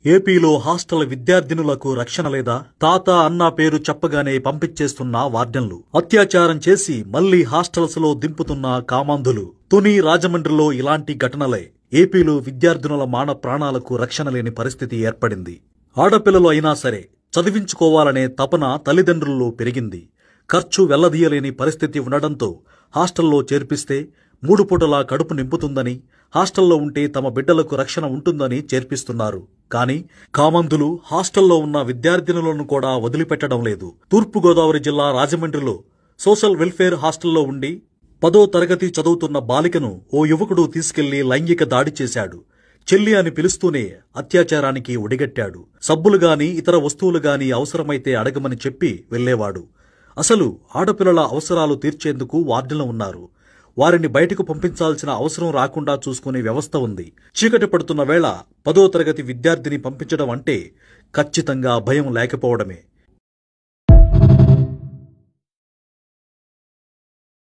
ఏపీలో హాస్టల్ విద్యార్థినులకు రక్షణ లేదా? తాత అన్న పేరు చెప్పగానే పంపించేస్తున్న వార్డెన్లు, అత్యాచారం చేసి మళ్లీ హాస్టల్స్ లో దింపుతున్న కామాంధులు. తుని, రాజమండ్రిలో ఇలాంటి ఘటనలే. ఏపీలో విద్యార్థినుల మాన ప్రాణాలకు రక్షణ లేని పరిస్థితి ఏర్పడింది. ఆడపిల్లలు అయినా సరే చదివించుకోవాలనే తపన తల్లిదండ్రుల్లో పెరిగింది. ఖర్చు వెళ్లదీయలేని పరిస్థితి ఉండడంతో హాస్టల్లో చేర్పిస్తే 3 పూటలా కడుపు నింపుతుందని, హాస్టల్లో ఉంటే తమ బిడ్డలకు రక్షణ ఉంటుందని చేర్పిస్తున్నారు. కానీ కామందులు హాస్టల్లో ఉన్న విద్యార్థినులను కూడా వదిలిపెట్టడం లేదు. తూర్పుగోదావరి జిల్లా రాజమండ్రిలో సోషల్ వెల్ఫేర్ హాస్టల్లో ఉండి 10వ తరగతి చదువుతున్న బాలికను ఓ యువకుడు తీసుకెళ్లి లైంగిక దాడి చేశాడు. చెల్లి అని పిలుస్తూనే అత్యాచారానికి ఒడిగట్టాడు. సబ్బులుగాని ఇతర వస్తువులుగాని అవసరమైతే అడగమని చెప్పి వెళ్లేవాడు. అసలు ఆడపిల్లల అవసరాలు తీర్చేందుకు వార్డులు ఉన్నారు. వారిని బయటకు పంపించాల్సిన అవసరం రాకుండా చూసుకునే వ్యవస్థ ఉంది. చీకటి పడుతున్న వేళ 10వ తరగతి విద్యార్థిని పంపించడం అంటే ఖచ్చితంగా భయం లేకపోవడమే.